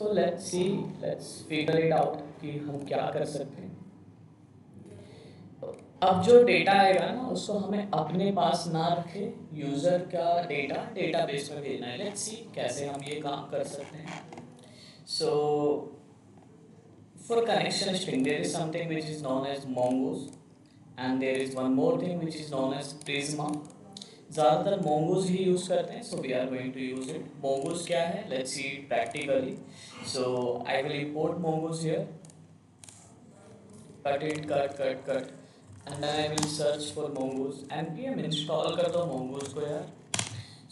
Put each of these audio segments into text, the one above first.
So let's C, let's figure it out कि हम क्या कर सकते हैं। अब जो डेटा आएगा ना उसको हमें अपने पास ना रखे, यूज़र का डेटा डेटाबेस में भेजना है। लेट्स सी कैसे हम ये काम कर सकते हैं। सो for connection string there is something which is known as mongoose, and there is one more thing which is known as prisma. ज़्यादातर mongoose ही यूज़ करते हैं, so we are going to use it. mongoose क्या है, let's see it practically. So I will import mongoose here, cut it, cut, and then I will search for mongoose. npm install कर दो mongoose को यार.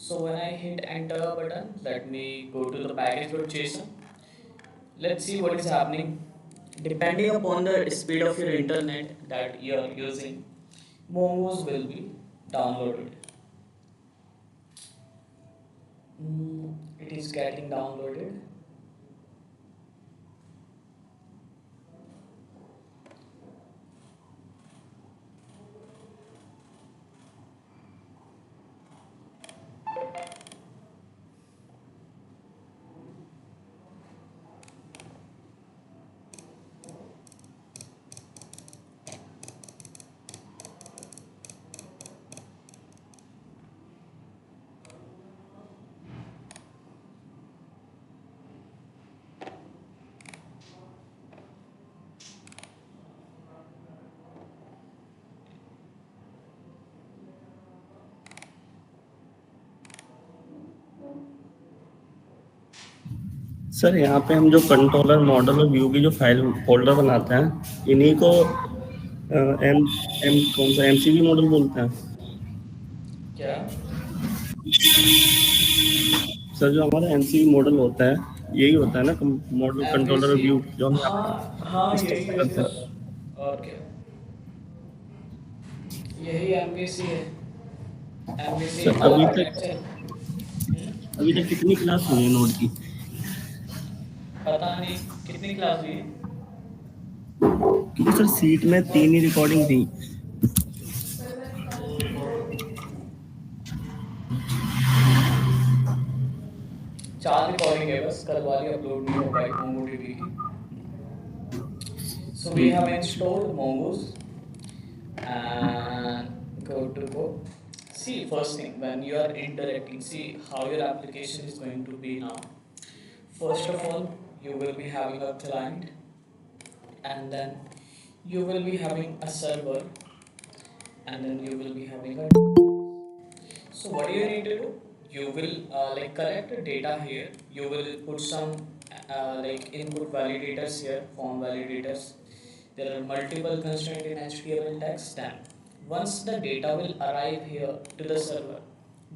So when I hit enter button, let me go to the package.json. Let's see what is happening. Depending upon the speed of your internet that you are using, Mongoose will be downloaded. It is getting downloaded. Sir यहाँ पे हम जो controller model और view की जो file folder बनाते हैं इन्हीं को एम एम कौन सा एमसीबी मॉडल बोलते हैं। क्या सर जो हमारा एमसीबी मॉडल होता है यही होता है ना, मॉडल कंट्रोलर MVC? व्यू जो हम हाँ हाँ, इस्तेमाल यही है करते सर। हैं। और क्या, यही MVC है। MVC sir architecture. अभी तक कितनी क्लास हुई है नोड की? पता नहीं कितनी क्लास हुई है। क्योंकि सर सीट में 3 ही रिकॉर्डिंग थी। 4 रिकॉर्डिंग है बस, कल वाली अपलोड नहीं हो पाई MongoDB की। So we have installed Mongoose and go. See, first thing when you are interacting, see how your application is going to be now. First of all, you will be having a client, and then you will be having a server, and then you will be having a. So what do you need to do? You will like collect the data here. You will put some like input validators here, form validators. There are multiple constraints in HTML text. Then once the data will arrive here to the server,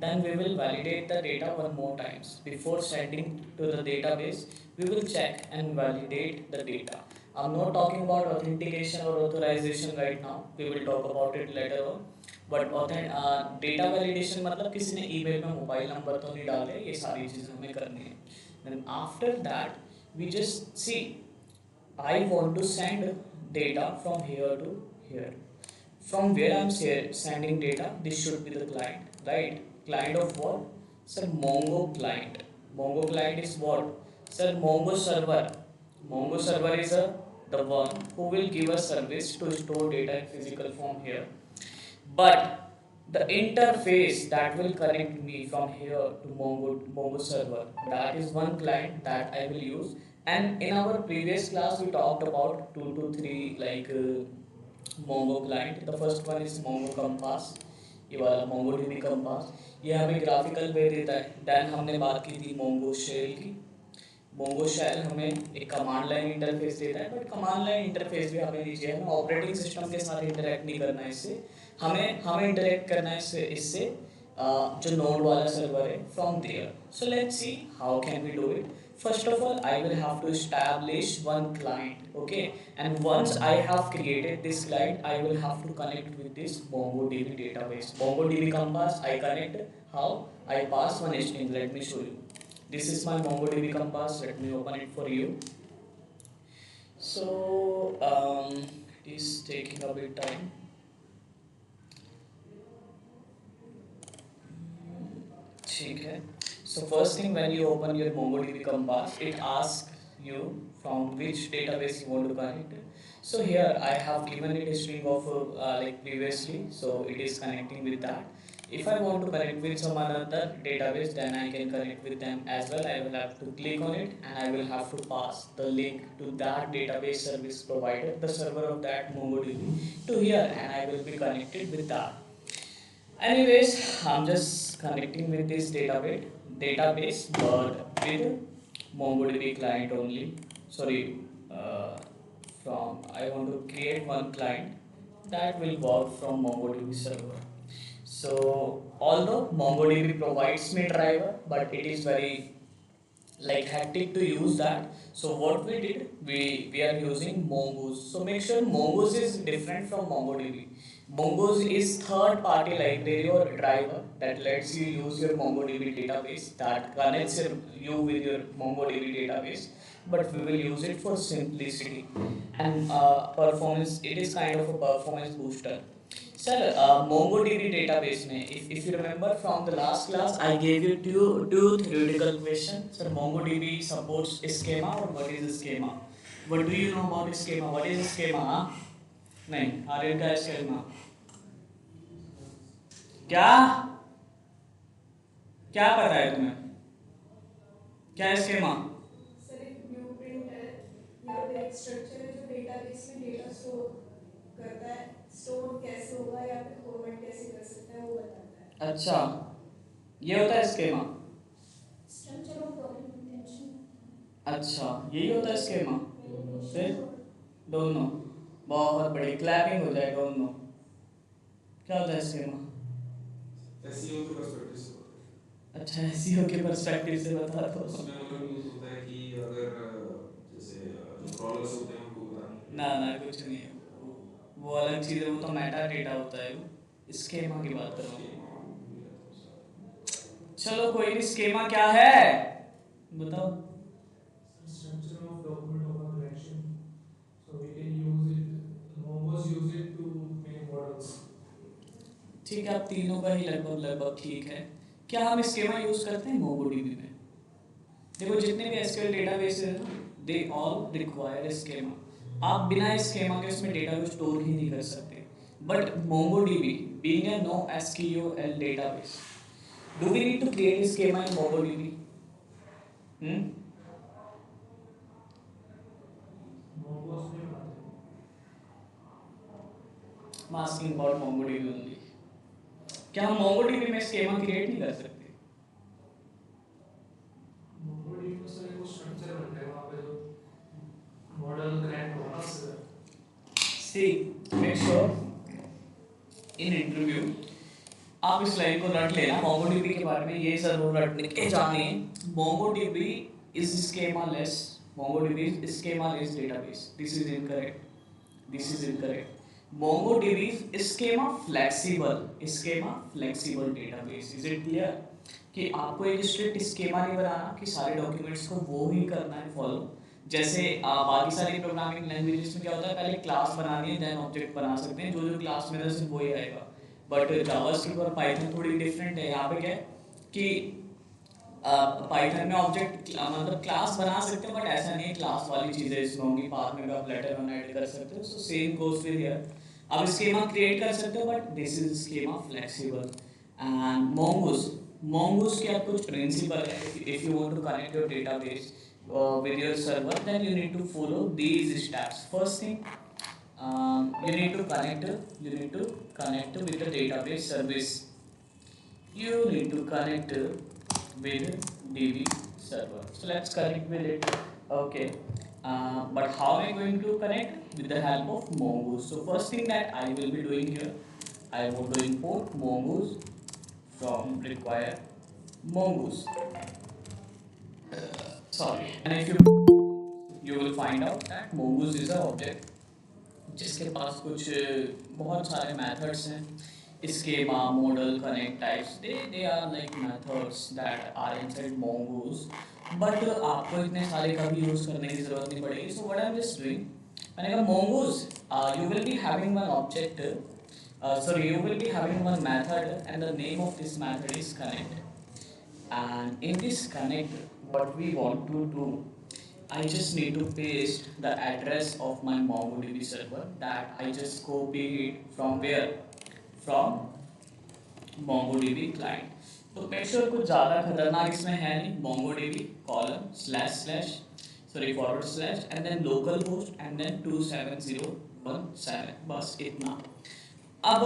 then we will validate the data one more times. Before sending to the database, we will check and validate the data. I'm not talking about authentication or authorization right now. We will talk about it later on. But data validation मतलब किसी ने email में mobile number तो नहीं डाले, ये सारी चीज़ें हमें करनी है. Then after that we just see I want to send data from here to here. From where I'm sending data, this should be the client, right? Client of what? Sir, Mongo client. Mongo client is what? Sir, Mongo server. Mongo server is the one who will give us service to store data in physical form here. But the interface that will connect me from here to Mongo server, that is one client that I will use. And in our previous class we talked about 2 to 3 like Mongo client. The first one is Mongo Compass, ये वाला MongoDB Compass, ये हमें graphical वे देता है. Then हमने बात की थी Mongo Shell की. मोंगो शेल हमें एक कमांड लाइन इंटरफेस देता है, बट कमांड लाइन इंटरफेस भी हमें नहीं चाहिए. हमें ऑपरेटिंग सिस्टम के साथ इंटरेक्ट नहीं करना है इससे. हमें इंटरेक्ट करना है इससे जो नोड वाला सर्वर है from there. So let's see how can we do it. First of all, I will have to establish one client, okay? And once I have created this client, I will have to connect with this MongoDB database. MongoDB Compass, I connect how? I pass one string. Let me show you. This is my MongoDB Compass. Let me open it for you. So it is taking a bit time. ठीक है. So first thing when you open your MongoDB Compass, it asks you from which database you want to connect. So here I have given it a string of like previously, so it is connecting with that. If I want to connect with some another database, then I can connect with them as well. I will have to click on it and I will have to pass the link to that database service provider, the server of that MongoDB, to here, and I will be connected with that. Anyways, I'm just connecting with this database, but with MongoDB client only. Sorry, from I want to create one client that will work from MongoDB server. So although MongoDB provides me driver, but it is very like hectic to use that. So what we did, we are using Mongoose. So make sure Mongoose is different from MongoDB. Mongoose is third party library or driver that lets you use your MongoDB database, that connects you with your MongoDB database, but we will use it for simplicity and performance. It is kind of a performance booster. Sir, MongoDB database में, if you remember from the last class, I gave you two theoretical questions. Sir, MongoDB supports schema, or what is schema? What do you know about schema? What is schema? हाँ? नहीं, आर्यन का schema. क्या? क्या पता है तुम्हें? क्या schema? Sir एक ब्लूप्रिंट है या फिर एक स्ट्रक्चर है जो डेटाबेस में डेटा स्टोर करता है, स्टोर कैसे होगा या फिर फॉर्मेट कैसे कर सकता है वो बताता है। अच्छा, ये होता है schema. Structure of documentation. अच्छा, यही होता है schema. फिर डोंट नो, बहुत बड़ी क्लैपिंग हो जाए, डोंट नो क्या होता है schema. एसईओ के पर्सपेक्टिव से होता है। अच्छा, एसईओ के पर्सपेक्टिव से बता दो. उसमें मतलब यूज होता है कि अगर जैसे जो प्रॉब्लम्स होते हैं उनको बताने ना ना कुछ नहीं है, वो अलग चीज़ है, वो तो मेटा डेटा होता है. वो स्केमा की बात कर रहा हूँ. चलो कोई नहीं, स्केमा क्या है बताओ. Structure of document of a collection. So we can use it. Mongoose use it to make models. ठीक है, आप तीनों का ही लगभग ठीक है. क्या हम स्केमा यूज करते हैं MongoDB में? देखो जितने भी SQL डेटाबेस है ना, दे ऑल रिक्वायर स्केमा. आप बिना स्केमा के उसमें डेटा को स्टोर ही नहीं कर सकते. But MongoDB being a no SQL database, do we need to create a schema in MongoDB? Mongoose में बनाते हैं. I'm asking about MongoDB only. क्या हम MongoDB में स्केमा क्रिएट नहीं कर सकते? MongoDB में सर एक स्ट्रक्चर बनता है वहाँ पे जो मॉडल कनेक्ट होगा उससे. See, make sure in interview आप इस लाइन को रट लेना. MongoDB के बारे में ये जरूर रटने के जाने. MongoDB is schema-less. MongoDB is schema-less database. This is incorrect. This is incorrect. MongoDB is schema flexible database. Is it clear? कि आपको एक स्ट्रिक्ट स्केमा नहीं बनाना कि सारे डॉक्यूमेंट्स को वो ही करना है फॉलो. जैसे बाकी सारी प्रोग्रामिंग लैंग्वेजेस में क्या होता है, पहले क्लास बनानी है देन ऑब्जेक्ट बना सकते हैं, जो क्लास में सिर्फ वही आएगा. बट जावास्क्रिप्ट और पाइथन थोड़ी डिफरेंट है. यहाँ पे क्या है कि पाइथन में ऑब्जेक्ट मतलब क्लास बना सकते हैं, बट ऐसा नहीं है क्लास वाली चीज़ें इसमें होंगी. बाद में भी आप लेटर वन ऐड कर सकते हो. So same goes with here. आप स्कीमा क्रिएट कर सकते हो, but this is schema flexible. And Mongoose के आप कुछ प्रिंसिपल है. If you want to connect your database with your server, then you need to follow these steps. First thing, you need to connect with the database service. You need to connect with DB server. So let's connect with it. Okay. But how am I going to connect? With the help of Mongoose. So first thing that I will be doing here, I want to import Mongoose from require Mongoose. Sorry. And if you will find out that Mongoose is an object जिसके पास कुछ बहुत सारे methods हैं. Schema, model, connect, types, they are like methods that are inside Mongoose. But आपको इतने सारे कभी use करने की जरूरत नहीं पड़ेगी. So what I'm just doing, मैंने कहा Mongoose, you will be having one object. You will be having one method, and the name of this method is connect. And in this connect, what we want to do, I just need to paste the address of my MongoDB server that I just copied it from where? From MongoDB client. तो make sure कुछ ज़्यादा खतरनाक इसमें है नहीं, MongoDB column // and then localhost and then 27017, बस इतना. अब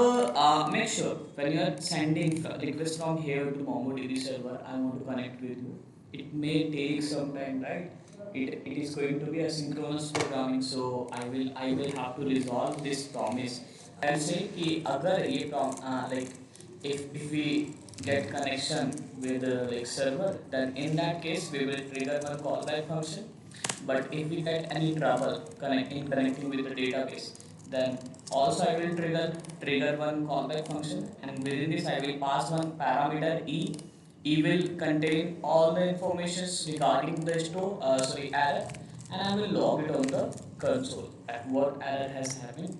make sure when you are sending request from here to MongoDB server, I want to connect with you. It may take some time, right? It is going to be asynchronous programming, so I will have to resolve this promise. I will say कि अगर ये like if we get connection with like server, then in that case we will trigger one callback function. But if we get any trouble connecting with the database, then also I will trigger one callback function, and within this I will pass one parameter e. E will contain all the information regarding the error, and I will log it on the console at what error has happened.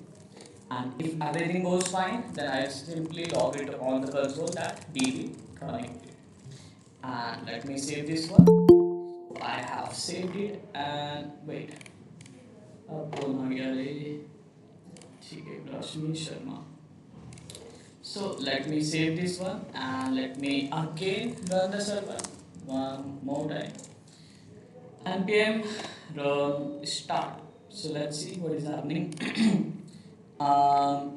And if everything goes fine, then I simply log it on the console that DB connected. And let me save this one. So I have saved it, and wait. अब कौन आ गया रे? ठीक है, Rashmi Sharma. So let me save this one and let me again run the server one more time. npm run start. So let's see what is happening.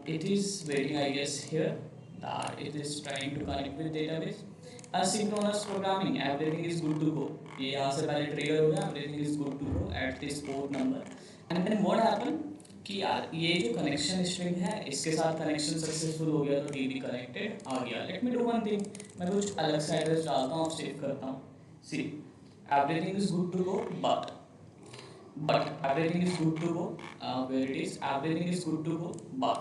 It is waiting, I guess, here that it is trying to connect with database. Asynchronous programming, everything is good to go. ये यहाँ से पहले trigger हो गया, everything is good to go at this port number. And then what happened कि यार ये जो कनेक्शन स्ट्रिंग है इसके साथ कनेक्शन सक्सेसफुल हो गया, तो DB कनेक्टेड आ गया. Let me do one thing, मैं कुछ अलग से एड्रेस डालता हूँ, सेव करता हूँ. See everything is good to go, but everything is good to go. Where it is, everything is good to go, but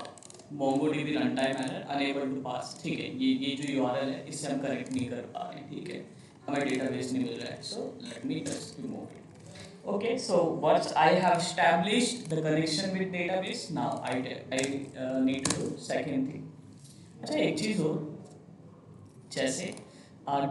MongoDB runtime error unable to pass. ठीक है, ये जो URL है इससे हम कनेक्ट नहीं कर पा रहे हैं. ठीक है, हमें डेटाबेस नहीं मिल रहा है. So let me just remove it. Okay, so once I have established the connection with database, now I need to do second thing. अच्छा, एक चीज़ हो, जैसे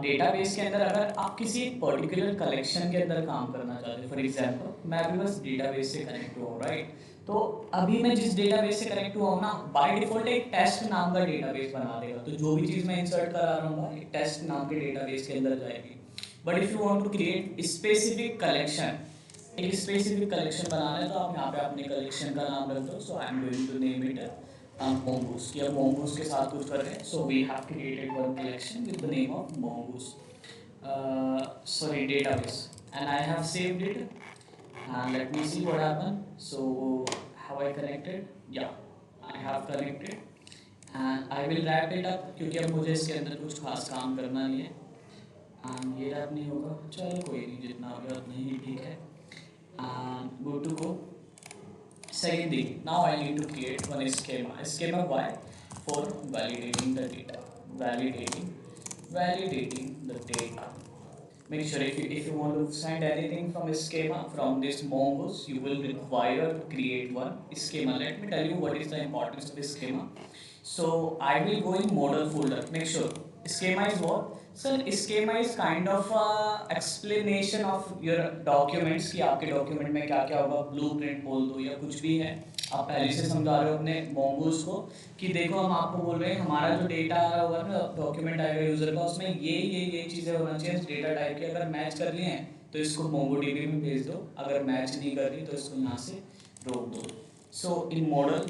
डेटाबेस के अंदर अगर आप किसी पर्टिकुलर कलेक्शन के अंदर काम करना चाहते हो, फॉर एग्जांपल मैं अभी बस डेटाबेस से कनेक्ट हुआ हूँ, राइट? तो अभी मैं जिस डेटाबेस से कनेक्ट हुआ हूँ ना, बाय डिफॉल्ट एक टेस्ट नाम का डेटाबेस बना देगा. तो जो भी चीज़ मैं इंसर्ट करा रहा हूँ एक टेस्ट नाम के डेटाबेस के अंदर जाएगी. But if you want to create specific collection, एक स्पेसिफिक कलेक्शन बनाना है, तो आप यहाँ पे अपने कलेक्शन का नाम रख दो. So I am going to name it mongoose. या mongoose के साथ कुछ कर रहे हैं. So we have created one collection with the name of mongoose. Database, and I have saved it. And let me see what happened. So have I connected? Yeah, I have connected. And I will wrap it up क्योंकि अब मुझे इसके अंदर कुछ खास काम करना नहीं है. And ये रैप नहीं होगा, चलो कोई नहीं, जितना हो गया उतना ही ठीक है. And go to go. Second thing, now I need to create one schema. Schema why? For validating the data. Validating the data. Make sure if you want to send anything from a schema from this mongoose, you will require to create one schema. Let me tell you what is the importance of a schema. So I will go in model folder. Make sure schema is what? Sir, schema is kind of explanation of your documents कि आपके document में क्या क्या होगा. Blueprint बोल दो या कुछ भी है, आप पहले से समझा रहे हो अपने mongoose को कि देखो हम आपको बोल रहे हैं हमारा जो डेटा आ रहा होगा ना, डॉक्यूमेंट आएगा यूजर का, उसमें ये चीज़ें होना चाहिए डेटा टाइप की. अगर मैच कर लिए हैं तो इसको MongoDB में भेज दो, अगर मैच नहीं कर रही तो इसको यहाँ से रोक दो. सो इन मॉडल,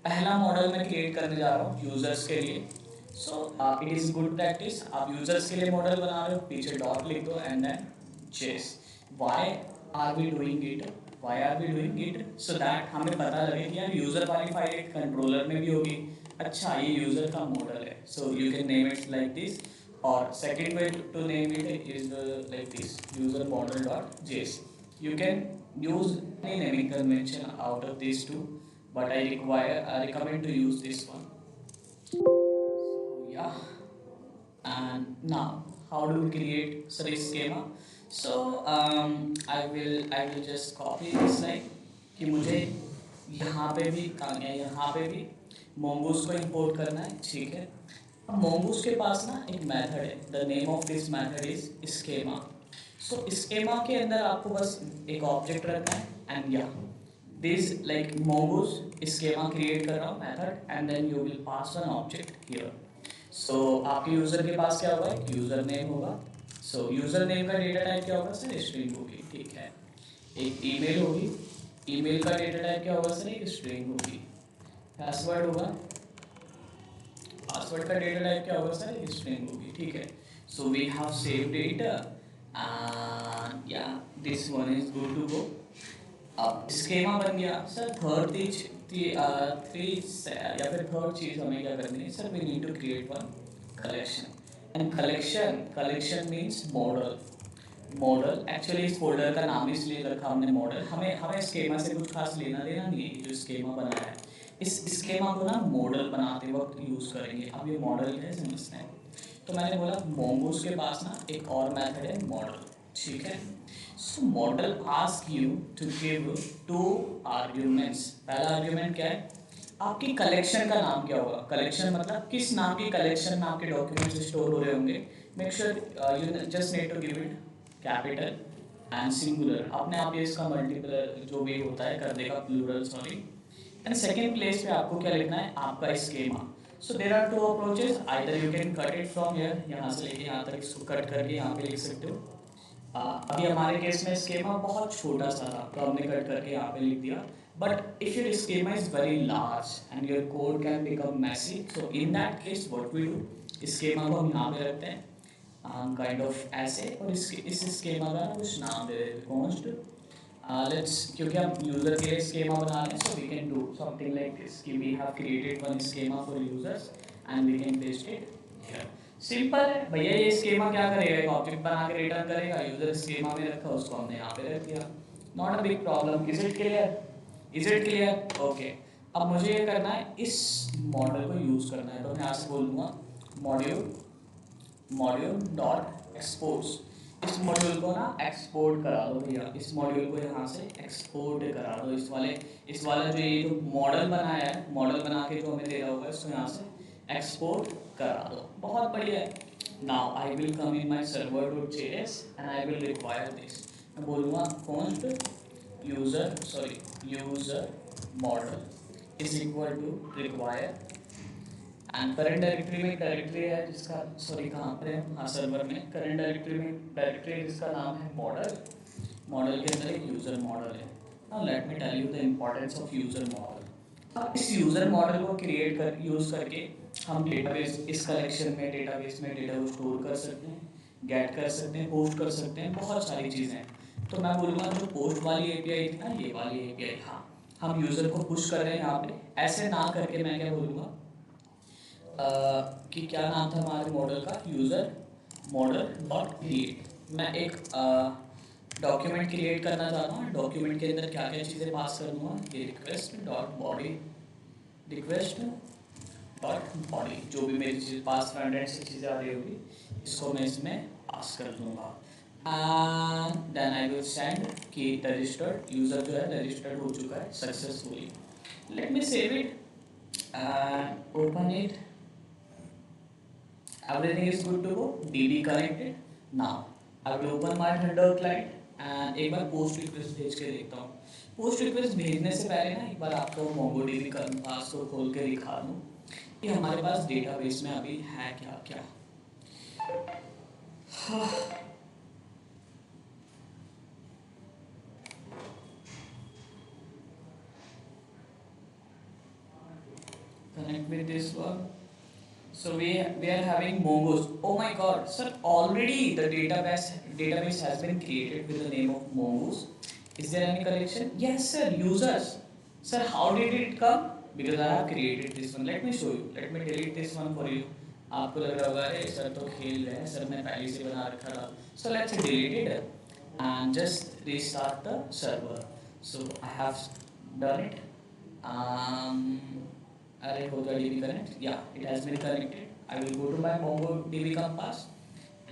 पहला मॉडल मैं क्रिएट करने जा रहा हूँ यूजर्स के लिए. So it is good practice. आप यूजर्स के लिए मॉडल बना रहे हो, पीछे डॉट लिख दो and then chess. Why are we doing it? So that हमें पता लगे कि यार यूजर वाली फाइल एक कंट्रोलर में भी होगी. अच्छा, ये यूजर का मॉडल है. So you can name it like this, और second way to name it is like this, user model dot js. You can use any naming convention out of these two, but I recommend to use this one. Yeah, and now how do we create such schema? So I will just copy this line कि मुझे यहाँ पे भी mongoose को import करना है. ठीक है, अब mongoose के पास ना एक method है. The name of this method is schema. So schema के अंदर आपको बस एक ऑब्जेक्ट रखना है and yeah this like mongoose schema create कर रहा हूँ method and then you will pass one object here. So आपके यूजर के पास क्या होगा, एक यूजर नेम होगा। सो यूजर नेम का डेटा टाइप क्या होगा सर, स्ट्रिंग होगी, ठीक है। एक ईमेल होगी, ईमेल का डेटा टाइप क्या होगा सर, एक स्ट्रिंग होगी। पासवर्ड होगा, पासवर्ड का डेटा टाइप क्या होगा सर, एक स्ट्रिंग होगी, ठीक है। So we have saved it and yeah this one is good to go. अब स्कीमा बन गया सर। थर्ड या फिर थर्ड चीज हमें क्या करनी है sir, we need to create one collection and collection means model. Model actually इस फोल्डर का नाम इसलिए रखा हमने मॉडल, हमें हमें स्कीमा से कुछ खास लेना देना नहीं है। जो स्कीमा बनाया है इस स्कीमा को ना मॉडल बनाते वक्त यूज करेंगे। अब ये मॉडल है समझते हैं। तो मैंने बोला मोंगोस के पास ना एक और मेथड है मॉडल, ठीक है। So model ask you to give two arguments. पहला आर्ग्यूमेंट क्या है, आपकी कलेक्शन का नाम क्या होगा। कलेक्शन मतलब किस नाम की कलेक्शन में आपके डॉक्यूमेंट्स स्टोर हो रहे होंगे। Make sure you just need to give it capital and singular. अपने आप ये इसका मल्टीपल जो भी होता है कर देगा, plural sorry. And second place पे आपको क्या लिखना है, आपका schema. So there are two approaches, either you can cut it from here, यहाँ से लेके यहाँ तक इसको कट करके यहाँ पे लिख सकते हो। अभी हमारे केस में स्कीमा बहुत छोटा सा था तो हमने कट करके यहाँ पे लिख दिया। But if your schema is very large and your code can become messy, so in that case what we do, schema को हम यहाँ पे रखते हैं काइंड ऑफ ऐसे, और इस स्कीमा का कुछ नाम दे देते कॉन्स्ट लेट्स, क्योंकि हम यूजर के लिए स्कीमा बना रहे हैं, so we can do something like this कि we have created one schema for users and we can paste it here. Simple है भैया। ये स्कीमा क्या करेगा, एक ऑब्जेक्ट बना के रिटर्न करेगा। यूजर स्कीमा में रखा, उसको हमने यहाँ पे रख दिया। Not a big problem. Is it clear, is it clear, okay. अब मुझे ये करना है, इस मॉडल को यूज करना है, तो मैं यहाँ से बोल दूंगा मॉड्यूल डॉट एक्सपोर्ट्स। इस मॉड्यूल को ना एक्सपोर्ट करा दो भैया, इस मॉड्यूल को यहाँ से एक्सपोर्ट करा दो। इस वाला जो ये जो मॉडल बनाया है, मॉडल बना के जो हमें दे रहा होगा, इसको यहाँ से एक्सपोर्ट करा दो। बहुत बढ़िया है। Now I will come in my server dot JS and I will require this. मैं बोलूँगा const user model is equal to require and current directory में एक डायरेक्टरी है जिसका कहाँ पर है, हाँ सर्वर में। करंट डायरेक्टरी में डायरेक्टरी है जिसका नाम है मॉडल। मॉडल के अंदर एक यूजर मॉडल है। Now let me tell you the importance of user model. अब इस यूजर मॉडल को क्रिएट कर यूज करके हम डेटाबेस, इस कलेक्शन में डेटाबेस में डेटा को स्टोर कर सकते हैं, गेट कर सकते हैं, पोस्ट कर सकते हैं, बहुत सारी चीज़ें। तो मैं बोलूँगा जो पोस्ट वाली एपीआई थी ना, ये वाली एपीआई, हाँ हम यूज़र को पुश कर रहे हैं यहाँ पे। ऐसे ना करके मैं क्या बोलूँगा कि क्या नाम था हमारे मॉडल का, यूज़र मॉडल डॉट क्रिएट। मैं एक डॉक्यूमेंट क्रिएट करना चाहता हूँ। डॉक्यूमेंट के अंदर क्या क्या चीज़ें पास कर दूँगा, ये रिक्वेस्ट डॉट बॉडी, जो भी मेरी चीज़ पास फ्रंट एंड से चीज़ें आ रही होगी, इसको मैं इसमें पास कर दूँगा। And then I will send कि रजिस्टर्ड, यूज़र जो है रजिस्टर्ड हो चुका है successfully. Let me save it and open it. Everything is good to go, DB connected. Now I will open my Thunder client and एक बार post request भेज के देखता हूँ। पोस्ट रिक्वेस्ट भेजने से पहले ना एक बार आपको MongoDB पास को खोल के दिखा दूँ कि हमारे पास डेटाबेस में अभी है क्या क्या। Connect with this one. So we are having Mongoose. Oh my God, sir! Already the database has been created with the name of Mongoose. Is there any collection? Yes, sir. Users. Sir, how did it come? Because I have created this one. Let me show you. Let me delete this one for you. आपको लग रहा होगा अरे sir तो खेल रहे हैं, sir मैं पहले से बना रखा था। So let's delete it and just restart the server. So I have done it. Array होगा DB connect, yeah, it has been connected. I will go to my MongoDB Compass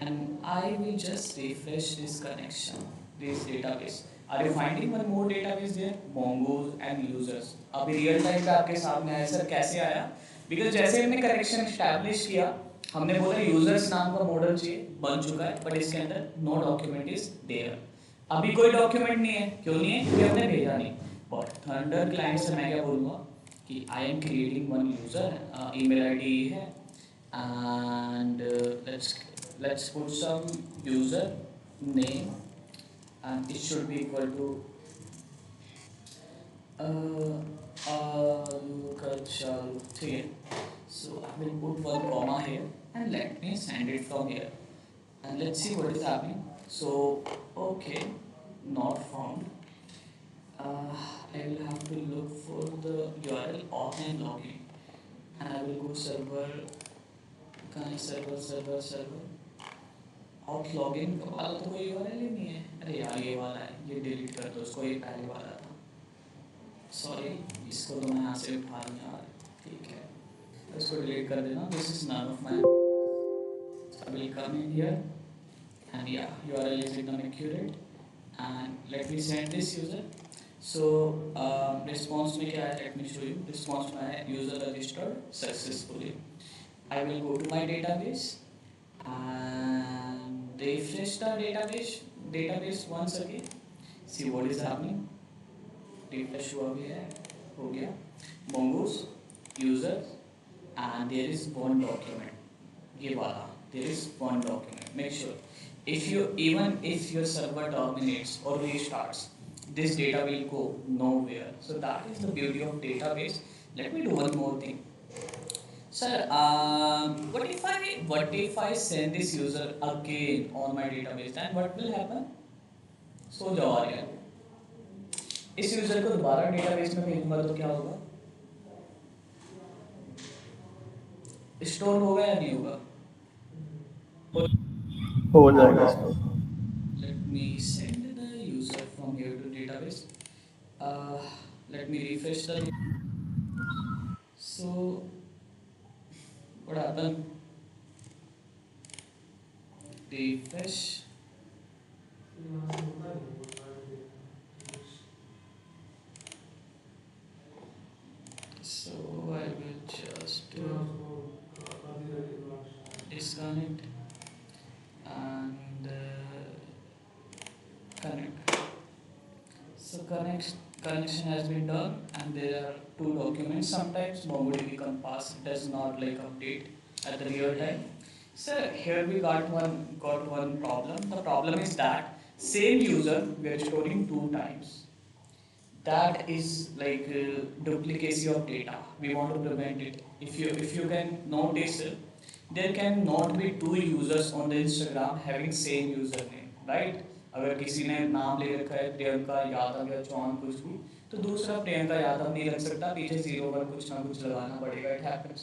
and I will just refresh this connection, this database. Are you finding one more database there? Mongoose and users. अभी real time पे आपके सामने आया। Sir कैसे आया? Because जैसे हमने connection establish किया हमने बोला यूजर्स नाम का मॉडल चाहिए, बन चुका है, बट इसके अंदर नो डॉक्यूमेंट इज देयर। अभी कोई डॉक्यूमेंट नहीं है, क्यों नहीं है? क्योंकि हमने भेजा नहीं। बट थंडर क्लाइंट से मैं क्या बोलूँगा कि I am creating one user, email ID है, and let's put some user name and it should be equal to Kachalu, ठीक है? So I will put one comma here and let me send it from here and let's see what is happening. So okay, not found. I will have to look for the URL offline login and I will go server, कहाँ server of log n वाला तो कोई URL ही नहीं है। अरे यार ये वाला है, ये डिलीट कर दो उसको, ये पहले वाला था, सॉरी, इसको तो मैं यहाँ से उठा लूँ यार, ठीक है, इसको डिलीट कर देना। This is none of my, I will come in here and yeah, URL is एकदम accurate and let me send this user. So response में क्या है, let me show you। response में है user registered successfully। I will go to my database and refresh the database once again, see what is happening। refresh हुआ भी है, हो गया, mongoose user and there is one document, ये वाला, there is one document। make sure if you, even if your server terminates or restarts, this data will go nowhere। so that is the beauty of database। let me do one more thing, sir। what if I send this user again on my database, then what will happen? सो जाओ आ गया, इस user को दोबारा database में भेजूंगा तो क्या होगा, स्टोर होगा या नहीं होगा? हो जाएगा इसको। Let me send the user from here to database। let me refresh the, so what happened, refresh, so I will just disconnect and connect। so connection has been done and there are two documents। sometimes MongoDB Compass does not like update at the real time। so here we got one problem। the problem is that same user we are storing two times, that is like duplicacy of data, we want to prevent it। if you can notice, there can not be two users on the Instagram having same username, right? अगर किसी ने नाम ले रखा है प्रियंका यादव या चौहान कुछ भी, तो दूसरा प्रियंका यादव नहीं रख सकता, पीछे जीरो पर कुछ ना कुछ लगाना पड़ेगा, इट हैपेंस।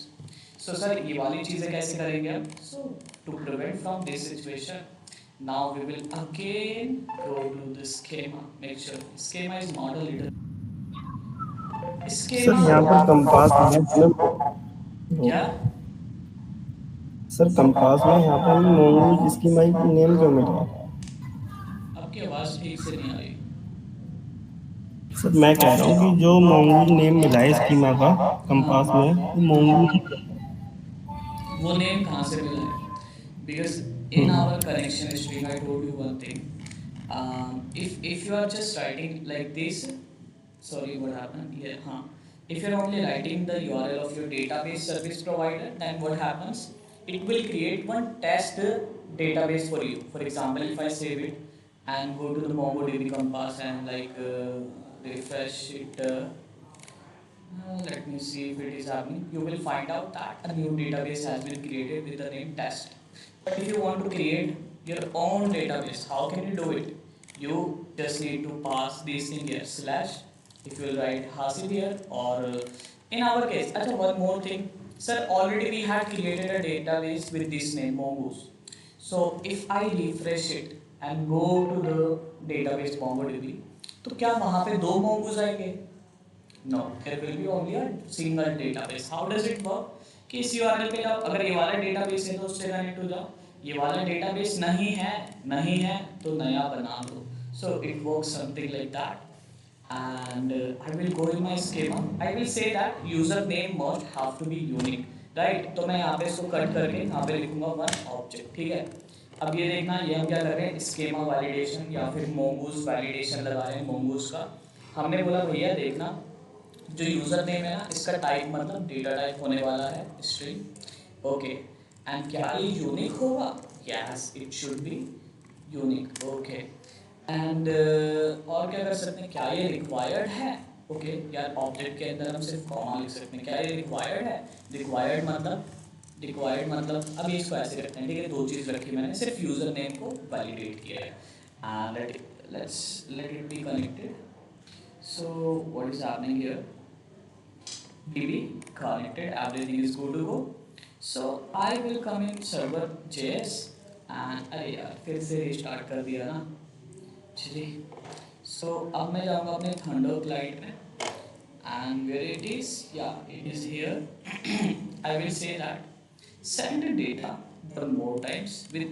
सो सर ये वाली चीज़ें कैसे करेंगे हम? So to prevent from this situation, now we will again go to the schema। make sure schema is not a little sir schema। यहाँ पर कंपास में क्या? सर कंपास में यहाँ पर हमें मोंगो इसकी माई नेम क्यों मिल रहा है? आपकी आवाज़ ठीक से नहीं आ रही। सर मैं कह रहा हूँ कि जो मोंगो नेम मिला है स्कीमा का कंपास में, वो मोंगो वो नेम कहाँ से मिला है? because in our connection string I told you one thing, if you are just writing like this, sorry what happened here, if you're only writing the URL of your database service provider, then what happens, it will create one test database for you। for example, if I save it and go to the MongoDB Compass and like refresh it, let me see if it is happening, you will find out that a new database has been created with the name test। but if you want to create your own database, how can you do it? You just need to pass this thing here slash, if you will write Hasib here, or in our case, अच्छा one more thing, sir, already we had created a database with this name mongoose। so if I refresh it and go to the database MongoDB, तो क्या वहाँ पे दो mongoose आएंगे? No, there will be only a single database। how does it work? कि इस URL पे जाओ, अगर ये वाला database है तो उससे कनेक्ट हो जाओ, ये वाला database नहीं है तो नया बना दो। so it works something like that। and I will go in my schema, I will say that username must have to be unique। Right. तो मैं यहाँ पे इसको कट करके यहाँ पे लिखूंगा वन ऑब्जेक्ट, ठीक है। अब ये देखना, ये हम क्या कर रहे हैं, स्कीमा वैलिडेशन या फिर मोंगूस वैलिडेशन लगा रहे हैं मोंगूस का। हमने बोला भैया देखना, जो यूज़र नेम है ना, इसका टाइप मतलब डेटा टाइप होने वाला है स्ट्रिंग, ओके। एंड क्या ये यूनिक होगा? Yes, it should be unique, okay. And और क्या कर सकते हैं, क्या ये रिक्वायर्ड है? ओके यार, ऑब्जेक्ट के अंदर हम सिर्फ कॉमा लिख सकते हैं, क्या ये रिक्वायर्ड है? रिक्वायर्ड मतलब अब इसको ऐसे रखते हैं, ठीक है। दो चीज़ रखी मैंने, सिर्फ यूज़र नेम को वैलिडेट किया है। Let it be connected. So what is happening here? DB connected, everything is good to go. So I will come in server JS and अरे यार फिर से रिस्टार्ट कर दिया ना, चलिए। So अब मैं जाऊँगा अपने थंडर क्लाइंट में and where it is, yeah it is here. I will say that send data one more times with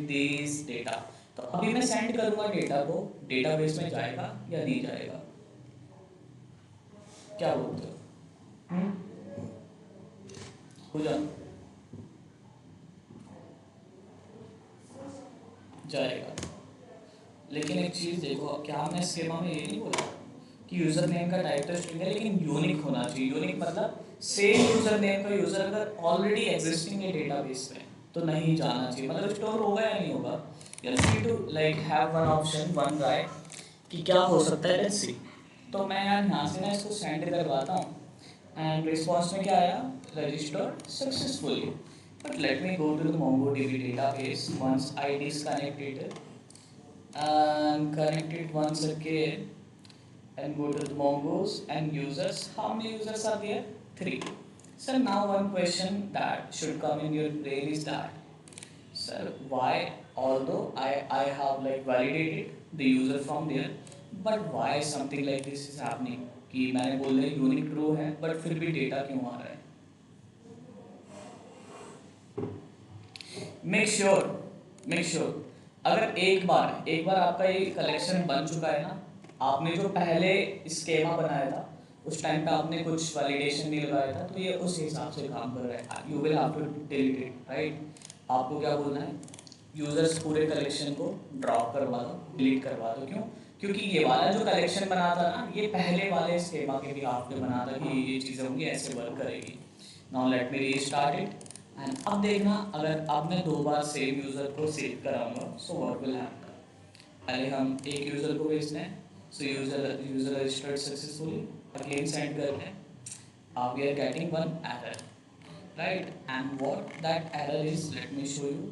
this data। तो अभी मैं सेंड करूँगा डेटा को, डेटाबेस में जाएगा या नहीं जाएगा, क्या बोलते हो? हो जाएगा। लेकिन एक चीज़ देखो, क्या हमने स्कीमा में ये नहीं बोला कि यूज़र नेम का टाइप तो स्ट्रिंग है लेकिन यूनिक होना चाहिए। यूनिक मतलब सेम यूज़र नेम का यूज़र अगर ऑलरेडी एग्जिस्टिंग है डेटाबेस में तो नहीं जाना चाहिए, मतलब स्टोर होगा या नहीं होगा। You need to like have one option, one राय कि क्या हो सकता है, लेट्स सी। तो मैं यार यहाँ से ना इसको सेंड करवाता हूँ एंड रिस्पॉन्स में क्या आया, registered successfully. But let me go to the MongoDB database once ID is connected and connected once again and go to the Mongos and users. How many users are there? 3. So now one question that should come in your brain is that, sir, why although I have like validated the user from there, but why something like this is happening कि मैंने बोल दिया unique रो है but फिर भी data क्यों आ रहा है? मेक श्योर अगर एक बार आपका ये कलेक्शन बन चुका है ना, आपने जो पहले स्केमा बनाया था उस टाइम पे आपने कुछ वैलिडेशन नहीं लगाया था, तो ये उस हिसाब से काम कर रहा है। You will have to delete it, right. आपको क्या बोलना है, यूजर्स पूरे कलेक्शन को ड्रॉप करवा दो, डिलीट करवा दो। क्यों? क्योंकि ये वाला जो कलेक्शन बना था ना, ये पहले वाले स्कीमा के भी आपने बना था कि ये चीज़ें होंगी, ऐसे वर्क करेगी। Now let me restart it and अब देखना, अगर अब मैं 2 बार सेम यूज़र को सेव कराऊंगा सो व्हाट विल हैपन। पहले हम एक यूज़र को भेजते हैं, सो user registered successfully, again send करते हैं, we are getting one error, right. And what that error is, let me show you.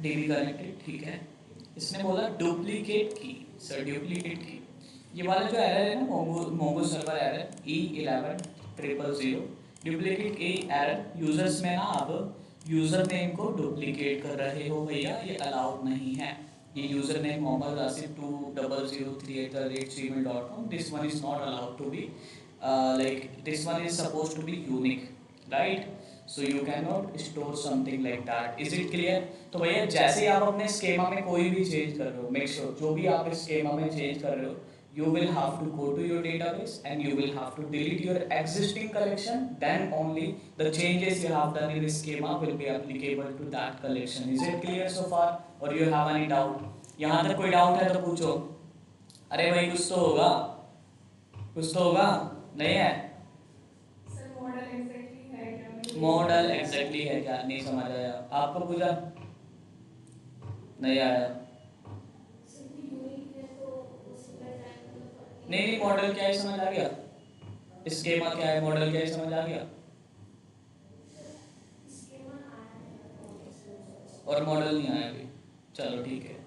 DB connected, ठीक है। इसने बोला डुप्लीकेट की, सर डुप्लीकेट की, ये वाला जो एरर है ना Mongo server error E11000, duplicate की एरर। यूजर्स में ना आप यूज़र नेम को डुप्लीकेट कर रहे हो भैया, ये अलाउड नहीं है। ये user name Mohammad Asif 2003@gmail.com, this one is not allowed to be like this one is supposed to be unique, right? So you cannot store something like that. Is it clear? तो भैया जैसे ही आप अपने स्कीमा में कोई भी चेंज कर रहे हो, मेक श्योर जो भी आप इस स्कीमा में चेंज कर रहे हो, you will have to go to your database and you will have to delete your existing collection, then only the changes you have done in the schema will be applicable to that collection. Is it clear so far or you have any doubt? यहाँ तक कोई doubt है तो पूछो। अरे भाई कुछ तो होगा, नहीं है? सर मॉडल एग्जैक्टली है क्या? मॉडल एग्जैक्टली है क्या, नहीं समझ आया आपको? पूछा नहीं आया? नहीं मॉडल क्या है समझ आ गया, स्कीमा क्या है, मॉडल क्या है समझ आ गया, और मॉडल नहीं आया अभी, चलो ठीक है।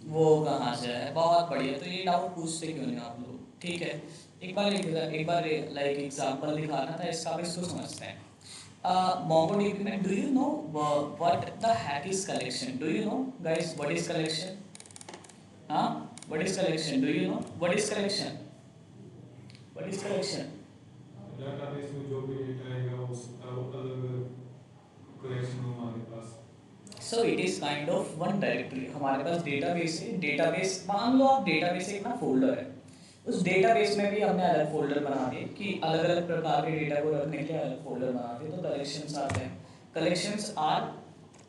वो कहाँ से है, बहुत बढ़िया। तो ये डाउट पूछते क्यों नहीं आप लोग, ठीक है। एक बार लाइक एग्जांपल दिखाना था इसका, अब इसको समझते हैं। MongoDB में do you know what the heck is collection? Do you know guys what is collection? हाँ, what is collection? Do you know what is collection? What is collection? Database में जो भी डेटा आएगा वो अलग कलेक्शन हमारे पास। So it is kind of one directory. हमारे पास डेटाबेस है, डेटाबेस मान लो आप डेटाबेस एक ना फोल्डर है, उस डेटाबेस में भी हमने अलग फोल्डर बना दिए कि अलग अलग प्रकार के डेटा को रखने के लिए अलग फोल्डर बना दिए। तो कलेक्शंस आते हैं, collections are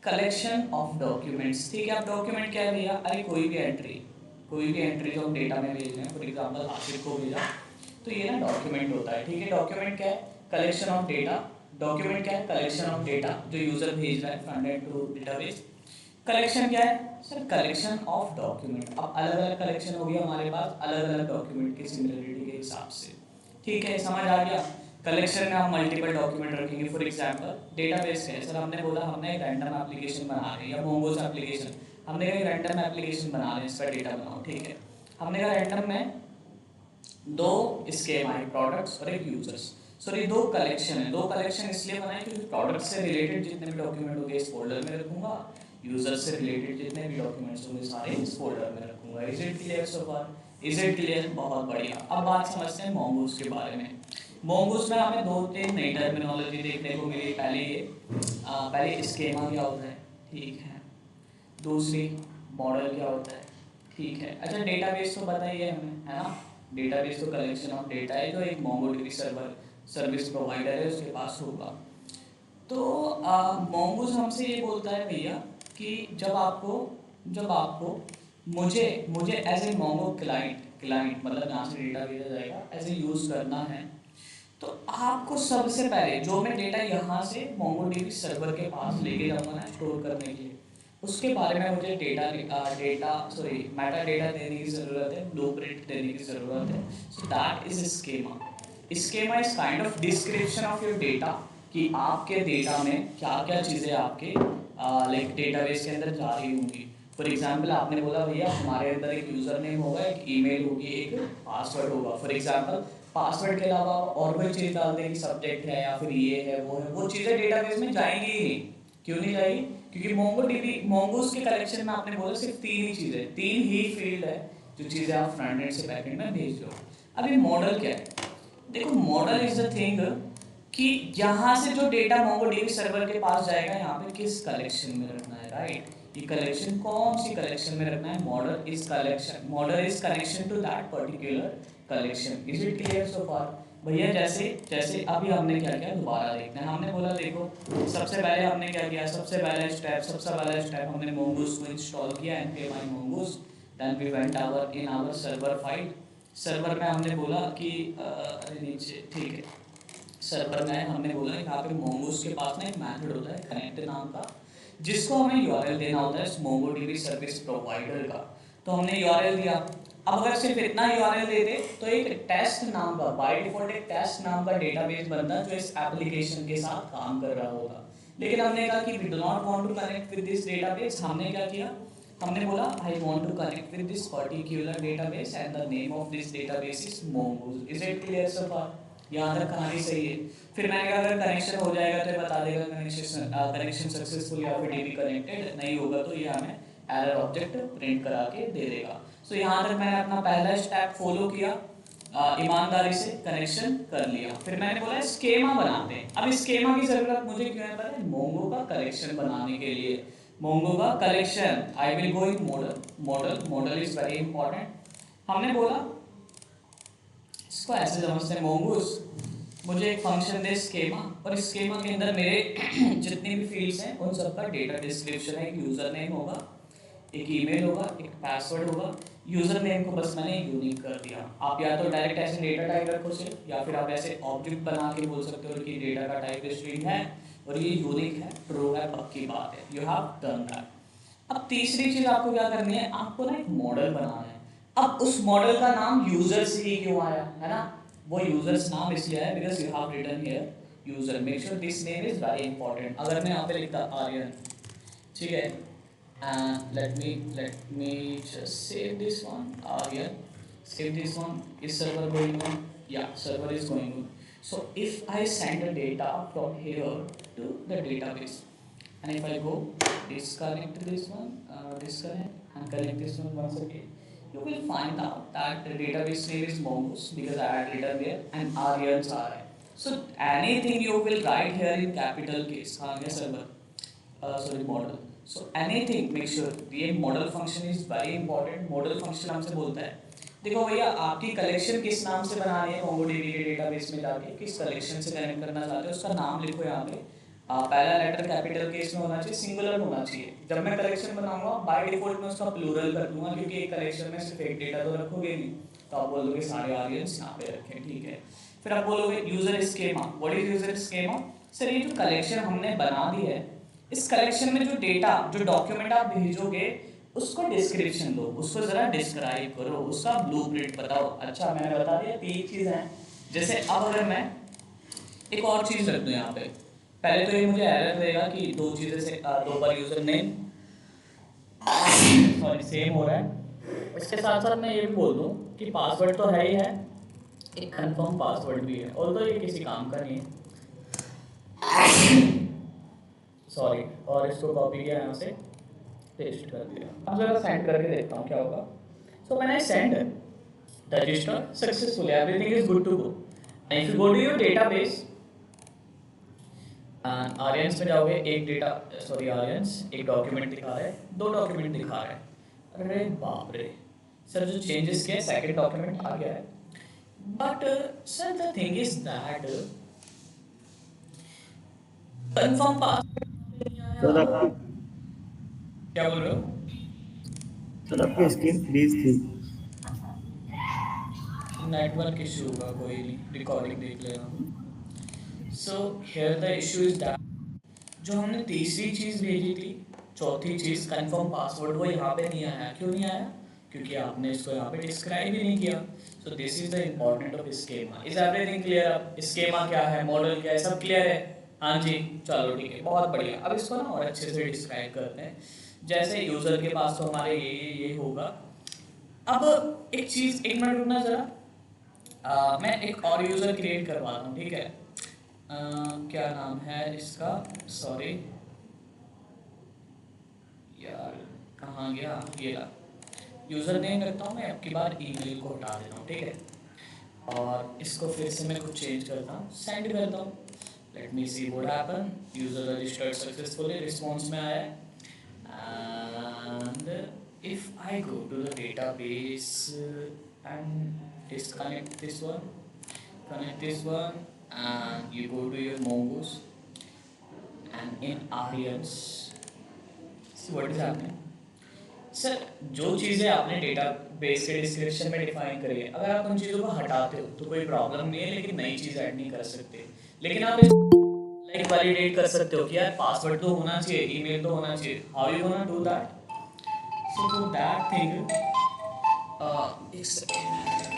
collection of documents. ठीक है, अब डॉक्यूमेंट क्या है भैया, अरे कोई भी एंट्री जो हम डेटा में भेज रहे हैं, फॉर एग्जाम्पल आशिफ को भेजा, तो ये ना डॉक्यूमेंट होता है। ठीक है, डॉक्यूमेंट क्या है, कलेक्शन ऑफ डेटा। डॉक्यूमेंट क्या है, कलेक्शन ऑफ डेटा जो यूजर भेज रहा है front end to database. Collection क्या है सर, कलेक्शन ऑफ डॉक्यूमेंट। अब अलग अलग कलेक्शन होगी हमारे पास अलग अलग डॉक्यूमेंट की सिमिलरिटी के हिसाब से। ठीक है, समझ आ गया। कलेक्शन में हम मल्टीपल डॉक्यूमेंट रखेंगे। फॉर एग्जांपल डेटाबेस है सर, हमने बोला हमने एक रैंडम एप्लीकेशन बना रहे हैं या मोंगोस एप्लीकेशन, हमने कहा रैंडम एप्लीकेशन बना रहे हैं, इसका डेटा बनाओ। ठीक है, हमने कहा रैंडम में 2 स्कीमा है, प्रोडक्ट्स और एक यूजर्स। सो ये 2 कलेक्शन है। 2 कलेक्शन इसलिए बनाए क्योंकि प्रोडक्ट से रिलेटेड जितने भी डॉक्यूमेंट होंगे इस फोल्डर में रखूंगा, यूजर से रिलेटेड जितने भी डॉक्यूमेंट्स होंगे सारे इस फोल्डर में रखूंगा। Is it clear so far? Is it clear? बहुत बढ़िया। अब बात समझते हैं मोंगोस के बारे में। मोंगोस में हमें 2-3 नई टर्मिनोलॉजी देखने को मिली। पहले स्कीमा क्या होता है, ठीक है। दूसरी मॉडल क्या होता है, ठीक है। अच्छा, डेटाबेस तो बताइए हमें, है ना। डेटाबेस तो कलेक्शन ऑफ डेटा है जो एक मोंगोडीबी सर्वर सर्विस प्रोवाइडर है उसके पास होगा। तो मोंगोस हमसे ये बोलता है भैया कि जब आपको मुझे एज ए मोंगो क्लाइंट मतलब यहाँ से डेटा भेजा जाएगा एज ए यूज़ करना है, तो आपको सबसे पहले जो मैं डेटा यहाँ से मोंगोडीबी सर्वर के पास लेके जाऊँगा ना स्टोर करने के लिए, उसके बारे में मुझे मेटा डेटा देने की ज़रूरत है, ब्लूप्रिंट देने की ज़रूरत है। So that is schema. Schema is kind of description of your data कि आपके डेटा में क्या क्या चीज़ें आपके लाइक डेटाबेस के अंदर जा रही होंगी। फॉर एग्जांपल आपने बोला भैया हमारे अंदर एक यूज़र नेम होगा, एक ईमेल होगी, एक पासवर्ड होगा। फॉर एग्जांपल पासवर्ड के अलावा और कोई चीज़ डाल दें कि सब्जेक्ट है या फिर ये है वो चीज़ें डेटाबेस में जाएंगी ही नहीं। क्यों नहीं जाएगी? क्योंकि मोंगोस के कलेक्शन में आपने बोला सिर्फ 3 ही चीज़ें, 3 ही फील्ड है जो चीज़ें आप फ्रंट एंड से बैक एंड में भेज रहे हो। अभी मॉडल क्या है, देखो मॉडल इज द थिंग कि यहाँ से जो डेटा मोंगोडीबी सर्वर के पास जाएगा यहाँ पे किस कलेक्शन में रखना है, राइट। ये कलेक्शन कौन सी कलेक्शन में रखना है, model is connection to that particular collection. Is it clear so far? भैया जैसे अभी हमने क्या किया दोबारा देखते हैं। हमने बोला देखो सबसे पहले हमने क्या किया, सबसे पहला स्टेप हमने मोंगोस को इंस्टॉल किया npm mongoose, then we went in our server file. Server में हमने बोला कि अरे नीचे, ठीक है, सर्वर में हमने बोला कि यहाँ पे मोंगोस के पास ना एक मेथड होता है कनेक्ट नाम का, जिसको हमें यूआरएल देना होता है इस मोंगोडीबी सर्विस प्रोवाइडर का। तो हमने यूआरएल दिया। अब अगर सिर्फ इतना यूआरएल दे दे तो एक टेस्ट नाम का बाय डिफॉल्ट एक टेस्ट नाम का डेटाबेस बनता जो इस एप्लीकेशन के साथ काम कर रहा होगा। लेकिन हमने कहा कि we do not want to connect with this database. हमने क्या किया, हमने बोला I want to connect with this particular database and the name of this database is mongoose. Is it clear so far? यहाँ तक कहानी सही है। फिर मैंने कहा अगर कनेक्शन हो जाएगा तो बता देगा कनेक्शन सक्सेसफुल या फिर डीबी कनेक्टेड, नहीं होगा तो ये हमें एरर ऑब्जेक्ट प्रिंट करा के दे देगा। सो यहाँ तक मैंने अपना पहला स्टेप फॉलो किया, ईमानदारी से कनेक्शन कर लिया। फिर मैंने बोला स्कीमा बनाते हैं। अब स्कीमा की जरूरत मुझे क्यों है पता है, मोंगो का कलेक्शन बनाने के लिए। मोंगो का collection I will go in model is very important. हमने बोला इसको ऐसे समझते हैं, मोंगोस मुझे एक फंक्शन दे स्कीमा, और इस स्कीमा के अंदर मेरे जितनी भी फील्ड्स हैं उन सबका डेटा डिस्क्रिप्शन है। एक यूज़र नेम होगा, एक ईमेल होगा, एक पासवर्ड होगा। यूज़र नेम को बस मैंने यूनिक कर दिया। आप या तो डायरेक्ट ऐसे डेटा टाइप रखो सिर्फ, या फिर आप ऐसे ऑब्जेक्ट बना के बोल सकते हो कि डेटा का टाइप स्ट्रिंग है और ये यूनिक है, ट्रू है, पक्की बात है। You have done that. अब तीसरी चीज़ आपको क्या करनी है, आपको ना एक मॉडल बनाना है। अब उस मॉडल का नाम यूजर्स ही क्यों आया है ना, वो यूजर्स नाम इसलिए आया because you have written here user. Make sure this name is very important. अगर मैं यहाँ पे लिखता आर्यन, ठीक है, let me just save this one, Aryan, save this one. Is server going on? Yeah, server is going on. So if I send the data from here to the database, and if I go disconnect this one, disconnect and connect this one once again, you will find out that the database name is Mongoose because I had written there and Aryan's are. So anything you will write here in capital case, server, model. So anything, make sure ये model function is very important. model function हमसे बोलता है देखो भैया, आपकी collection किस नाम से बनानी है मोंगोडीबी के डेटाबेस में जाके, किस कलेक्शन से कनेक्ट करना चाहते हो उसका नाम लिखो यहाँ पे। पहला लेटर कैपिटल केस में होना चाहिए, सिंगुलर होना चाहिए। जब मैं कलेक्शन बनाऊंगा बाय डिफॉल्ट मैं उसका प्लूरल कर दूंगा, क्योंकि एक कलेक्शन में सिर्फ एक डेटा तो रखोगे नहीं, तो आप बोलोगे सारे आर्यंस यहाँ पे रखें, ठीक है। फिर आप बोलोगे user schema. What is user schema? Sir ये जो कलेक्शन हमने बना दी है, इस कलेक्शन में जो डेटा, जो डॉक्यूमेंट आप भेजोगे उसको डिस्क्रिप्शन दो, उसको जरा डिस्क्राइब करो, उसका ब्लूप्रिंट बताओ। अच्छा मैंने बता दिया 3 चीज़ हैं। जैसे अब अगर मैं एक और चीज़ रख दूँ यहाँ पे, पहले तो ये मुझे एरर देगा कि 2 चीज़ें से 2 बार यूजर नेम सॉरी सेम हो रहा है। इसके साथ साथ मैं ये भी बोल दूँ कि पासवर्ड तो है ही है, एक कंफर्म पासवर्ड भी है, और तो ये किसी काम का नहीं है, सॉरी। और इसको कॉपी किया यहाँ से पेस्ट कर दिया। अब जरा सेंड करके देखता हूँ क्या होगा। सो मैंने send register successful, everything is good to go. And if you go to your database, Aryans में जाओगे, एक डेटा सॉरी आर्यंस एक डॉक्यूमेंट दिखा रहा है, 2 डॉक्यूमेंट दिखा रहा है। अरे बाप रे सर, जो चेंजेस किए सेकंड डॉक्यूमेंट आ गया है। But sir the thing is that confirm sir password, आपकी क्या बोल रहे हो? सर आपकी स्क्रीन फ्रीज थी। नेटवर्क इशू होगा, कोई नहीं, रिकॉर्डिंग देख लेना। So here the issue is that जो हमने तीसरी चीज़ भेजी थी, चौथी चीज़ कंफर्म पासवर्ड, वो यहाँ पे नहीं आया। क्यों नहीं आया? क्योंकि आपने इसको यहाँ पे डिस्क्राइब ही नहीं किया। So this is the important of schema. Is everything clear? अब स्केमा क्या है, मॉडल क्या है, सब क्लियर है? हाँ जी, चलो ठीक है, बहुत बढ़िया। अब इसको ना और अच्छे से डिस्क्राइब करते हैं। जैसे यूज़र के पास तो हमारे ये होगा। अब एक चीज़, एक मिनट रुकना ज़रा। मैं एक और यूज़र क्रिएट करवाता हूँ, ठीक है। क्या नाम है इसका, सॉरी यार कहाँ गया ये रहा। यूज़र नेम रखता हूँ मैं, अब की बार ईमेल को हटा देता हूँ, ठीक है। और इसको फिर से मैं कुछ चेंज करता हूँ, सेंड करता हूँ। Let me see what happen. User registered successfully, response में आया है। And if I go to the database and disconnect this one, connect this one, and you go to your Mongoose, and in Aryans, see what is happening. Sir जो चीज़ें आपने data base के description में define करी है, अगर आप उन चीज़ों को हटाते हो तो कोई प्रॉब्लम नहीं है, लेकिन नई चीज़ ऐड नहीं कर सकते। लेकिन आप लाइक वैलिडेट कर सकते हो कि यार पासवर्ड तो होना चाहिए, ईमेल तो होना चाहिए। How you gonna do that? So for that thing, एक सेकेंड।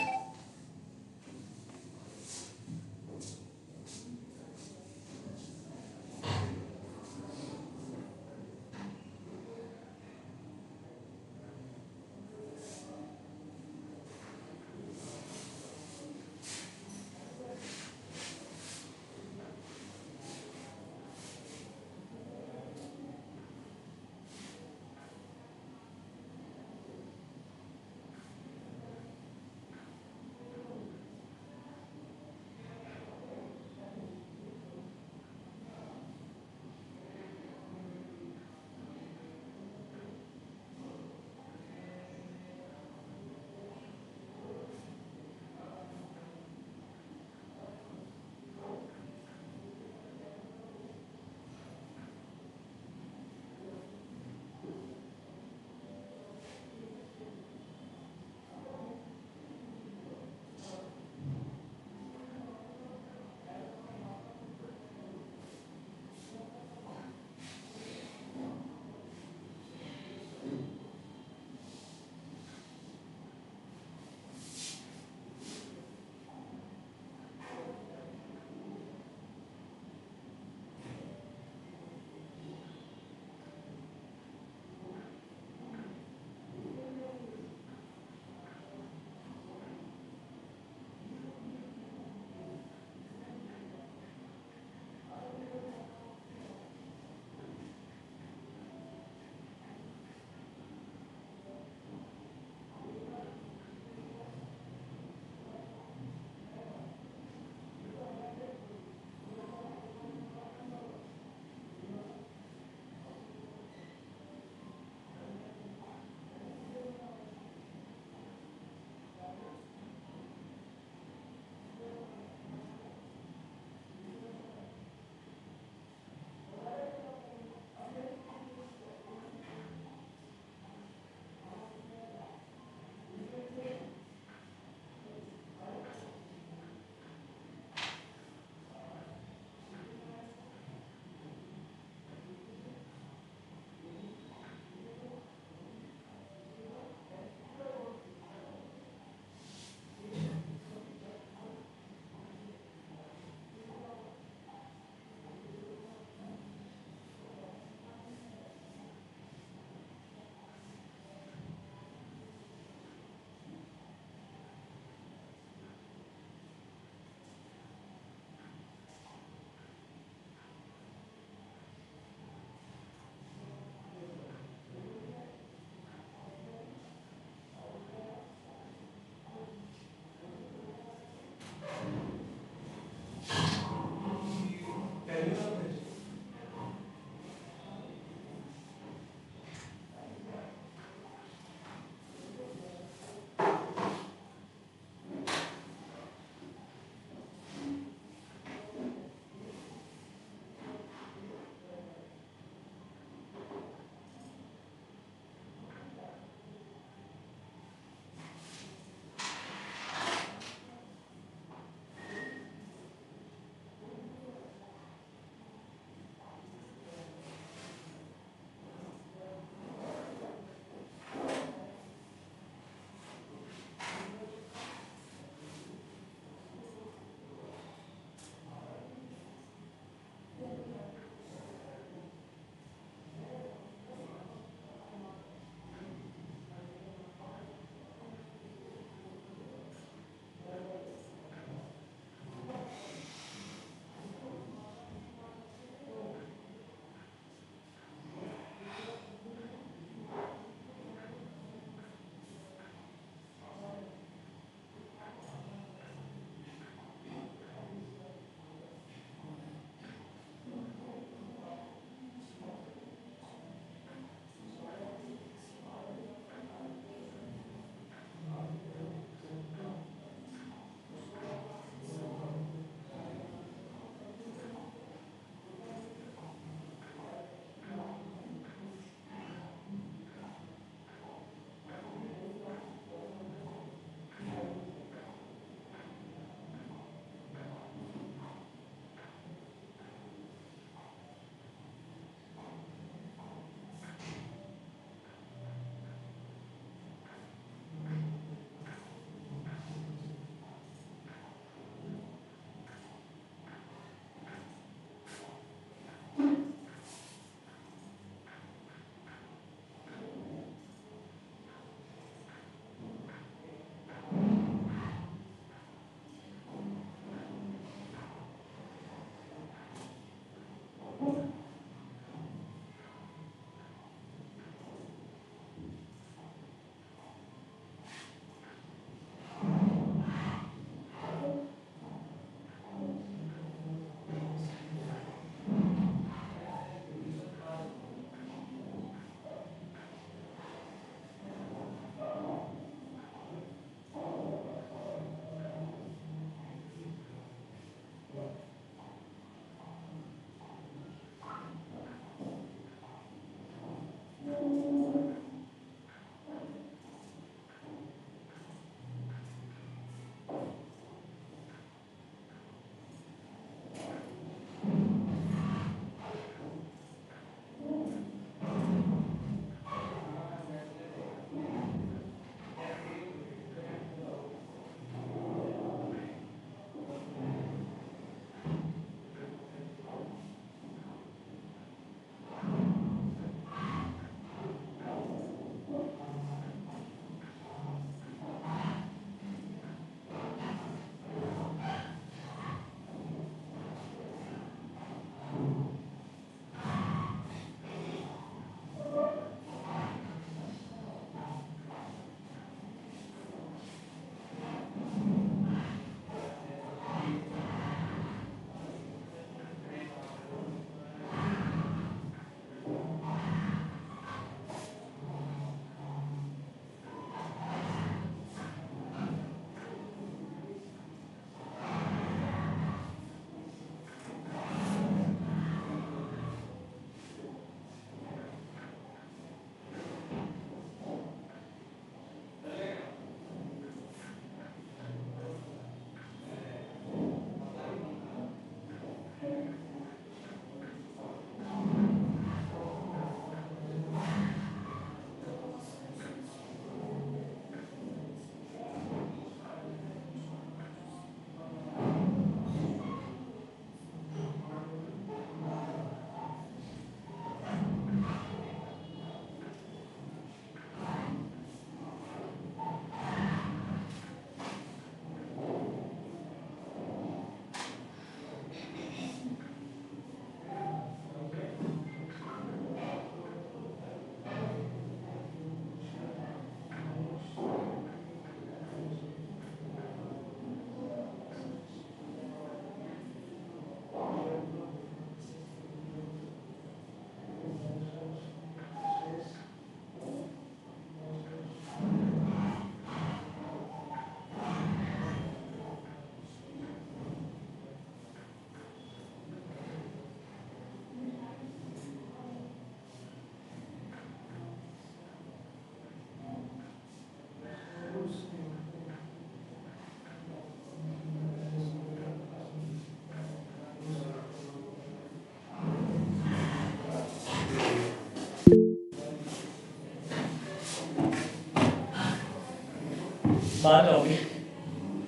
बात होगी,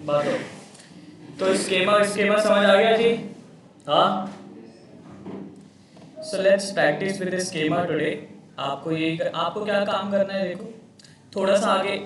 बात हो। तो स्कीमा समझ आ गया जी? हाँ। So let's practice with schema today. आपको क्या काम करना है, देखो थोड़ा सा आगे